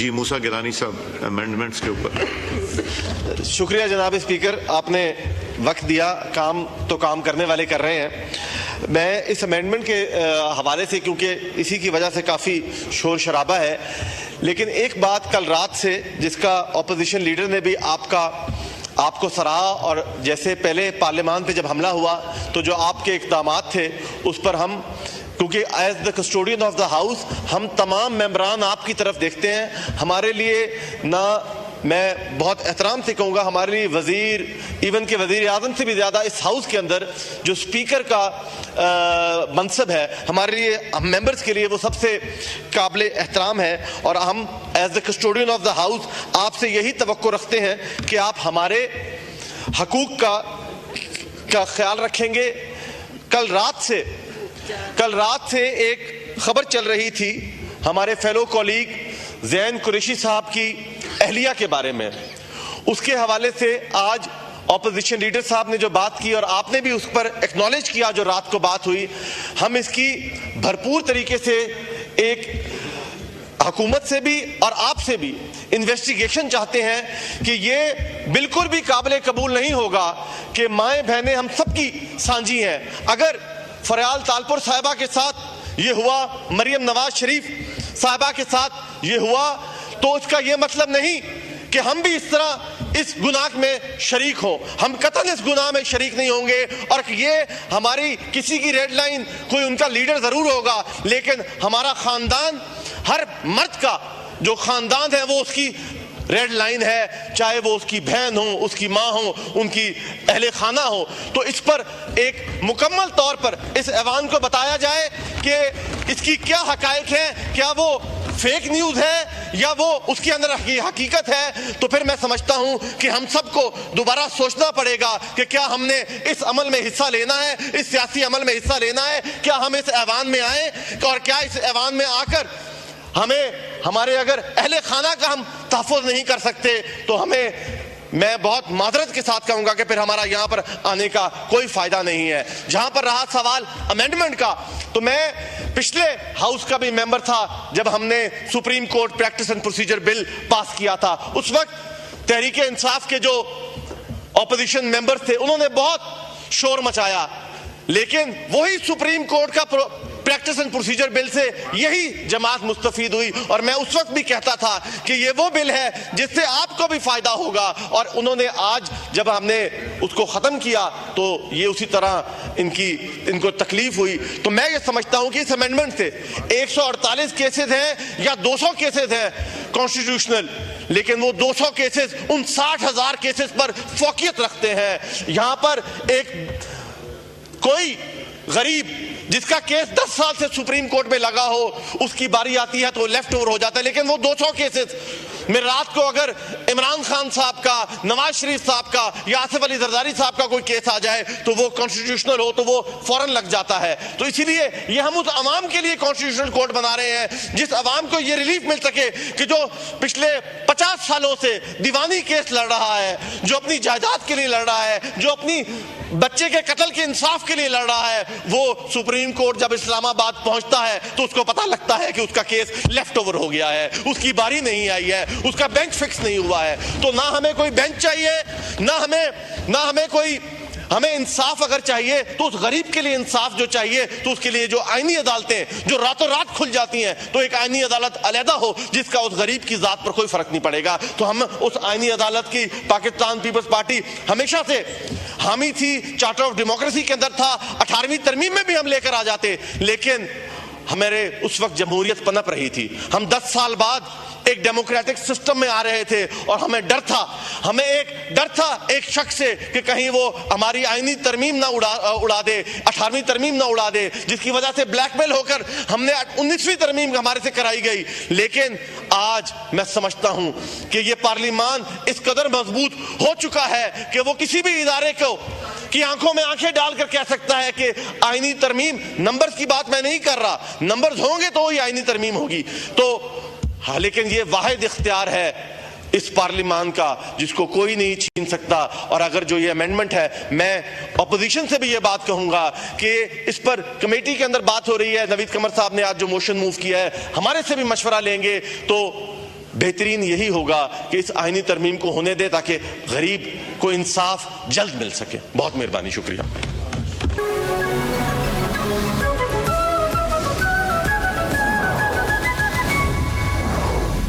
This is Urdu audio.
جی موسیٰ گیلانی صاحب امینڈمنٹس کے اوپر. شکریہ جناب اسپیکر, آپ نے وقت دیا. کام تو کام کرنے والے کر رہے ہیں. میں اس امینڈمنٹ کے حوالے سے, کیونکہ اسی کی وجہ سے کافی شور شرابہ ہے, لیکن ایک بات کل رات سے جس کا اپوزیشن لیڈر نے بھی آپ کو سراہا, اور جیسے پہلے پارلیمان پہ جب حملہ ہوا تو جو آپ کے اقدامات تھے اس پر ہم, کیونکہ as the custodian of the house ہم تمام ممبران آپ کی طرف دیکھتے ہیں. ہمارے لیے نہ, میں بہت احترام سے کہوں گا, ہمارے لیے وزیر, ایون کہ وزیر اعظم سے بھی زیادہ اس ہاؤس کے اندر جو اسپیکر کا منصب ہے, ہمارے لیے, ہم ممبرز کے لیے وہ سب سے قابل احترام ہے. اور ہم as the custodian of the house آپ سے یہی توقع رکھتے ہیں کہ آپ ہمارے حقوق کا خیال رکھیں گے. کل رات سے ایک خبر چل رہی تھی ہمارے فیلو کولیگ زین قریشی صاحب کی اہلیہ کے بارے میں. اس کے حوالے سے آج اپوزیشن لیڈر صاحب نے جو بات کی, اور آپ نے بھی اس پر ایکنالج کیا جو رات کو بات ہوئی, ہم اس کی بھرپور طریقے سے ایک حکومت سے بھی اور آپ سے بھی انویسٹیگیشن چاہتے ہیں کہ یہ بالکل بھی قابل قبول نہیں ہوگا کہ مائیں بہنیں ہم سب کی سانجی ہیں. اگر فریال تالپور صاحبہ کے ساتھ یہ ہوا, مریم نواز شریف صاحبہ کے ساتھ یہ ہوا, تو اس کا یہ مطلب نہیں کہ ہم بھی اس طرح اس گناہ میں شریک ہوں. ہم قطعاً اس گناہ میں شریک نہیں ہوں گے, اور یہ ہماری کسی کی ریڈ لائن, کوئی ان کا لیڈر ضرور ہوگا, لیکن ہمارا خاندان, ہر مرد کا جو خاندان ہے وہ اس کی ریڈ لائن ہے, چاہے وہ اس کی بہن ہو, اس کی ماں ہو, ان کی اہل خانہ ہو. تو اس پر ایک مکمل طور پر اس ایوان کو بتایا جائے کہ اس کی کیا حقائق ہیں, کیا وہ فیک نیوز ہے یا وہ اس کے اندر حقیقت ہے. تو پھر میں سمجھتا ہوں کہ ہم سب کو دوبارہ سوچنا پڑے گا کہ کیا ہم نے اس عمل میں حصہ لینا ہے, اس سیاسی عمل میں حصہ لینا ہے, کیا ہم اس ایوان میں آئیں, اور کیا اس ایوان میں آ کر ہمارے اگر اہل خانہ کا ہم تحفظ نہیں کر سکتے تو میں بہت معذرت کے ساتھ کہوں گا کہ پھر ہمارا یہاں پر آنے کا کوئی فائدہ نہیں ہے. جہاں پر رہا سوال امینڈمنٹ کا, تو میں پچھلے ہاؤس کا بھی ممبر تھا جب ہم نے supreme court practice and procedure bill pass کیا تھا. اس وقت تحریک انصاف کے جو اپوزیشن ممبر تھے انہوں نے بہت شور مچایا, لیکن وہی سپریم کورٹ کا پریکٹس اینڈ پروسیجر بل سے یہی جماعت مستفید ہوئی, اور میں اس وقت بھی کہتا تھا کہ یہ وہ بل ہے جس سے آپ کو بھی فائدہ ہوگا, اور انہوں نے آج جب ہم نے اس کو ختم کیا تو یہ اسی طرح ان کو تکلیف ہوئی. تو میں یہ سمجھتا ہوں کہ اس امینڈمنٹ سے 148 کیسز ہیں یا 200 کیسز ہیں کانسٹیٹیوشنل, لیکن وہ 200 کیسز ان 60,000 کیسز پر فوقیت رکھتے ہیں. یہاں پر ایک کوئی غریب جس کا کیس 10 سال سے سپریم کورٹ میں لگا ہو, اس کی باری آتی ہے تو لیفٹ اوور ہو جاتا ہے, لیکن وہ 200 کیسز میں رات کو اگر عمران خان صاحب کا, نواز شریف صاحب کا یا آصف علی زرداری صاحب کا کوئی کیس آ جائے تو وہ کانسٹیٹیوشنل ہو تو وہ فوراً لگ جاتا ہے. تو اسی لیے یہ ہم اس عوام کے لیے کانسٹیٹیوشنل کورٹ بنا رہے ہیں جس عوام کو یہ ریلیف مل سکے کہ جو پچھلے 50 سالوں سے دیوانی کیس لڑ رہا ہے, جو اپنی جائیداد کے لیے لڑ رہا ہے, جو اپنی بچے کے قتل کے انصاف کے لیے لڑ رہا ہے, وہ سپریم کورٹ جب اسلام آباد پہنچتا ہے تو اس کو پتہ لگتا ہے کہ اس کا کیس لیفٹ اوور ہو گیا ہے, اس کی باری نہیں آئی ہے, اس کا بینچ فکس نہیں ہوا ہے. تو نہ ہمیں کوئی بینچ چاہیے, نہ ہمیں کوئی, ہمیں انصاف اگر چاہیے تو اس غریب کے لیے انصاف جو چاہیے تو اس کے لیے جو آئینی عدالتیں جو راتوں رات کھل جاتی ہیں, تو ایک آئینی عدالت علیحدہ ہو جس کا اس غریب کی ذات پر کوئی فرق نہیں پڑے گا. تو ہم اس آئینی عدالت کی پاکستان پیپلز پارٹی ہمیشہ سے حامی تھی, چارٹر آف ڈیموکریسی کے اندر تھا, 18ویں ترمیم میں بھی ہم لے کر آ جاتے, لیکن ہمارے اس وقت جمہوریت پنپ رہی تھی. ہم 10 سال بعد ایک ڈیموکریٹک سسٹم میں آ رہے تھے, اور ہمیں ڈر تھا ایک شخص سے کہ کہیں وہ ہماری آئینی ترمیم نہ اڑا دے, 18ویں ترمیم نہ اڑا دے, جس کی وجہ سے بلیک میل ہو کر ہم نے 19ویں ترمیم ہمارے سے کرائی گئی. لیکن آج میں سمجھتا ہوں کہ یہ پارلیمان اس قدر مضبوط ہو چکا ہے کہ وہ کسی بھی ادارے کو کی آنکھوں میں آنکھیں ڈال کر کہہ سکتا ہے کہ آئینی ترمیم, نمبرز کی بات میں نہیں کر رہا, نمبرز ہوں گے تو ہی آئینی ترمیم ہوگی. تو ہاں, لیکن یہ واحد اختیار ہے اس پارلیمان کا جس کو کوئی نہیں چھین سکتا. اور اگر جو یہ امینڈمنٹ ہے, میں اپوزیشن سے بھی یہ بات کہوں گا کہ اس پر کمیٹی کے اندر بات ہو رہی ہے, نوید قمر صاحب نے آج جو موشن موو کیا ہے, ہمارے سے بھی مشورہ لیں گے. تو بہترین یہی ہوگا کہ اس آئینی ترمیم کو ہونے دے تاکہ غریب کو انصاف جلد مل سکے. بہت مہربانی, شکریہ.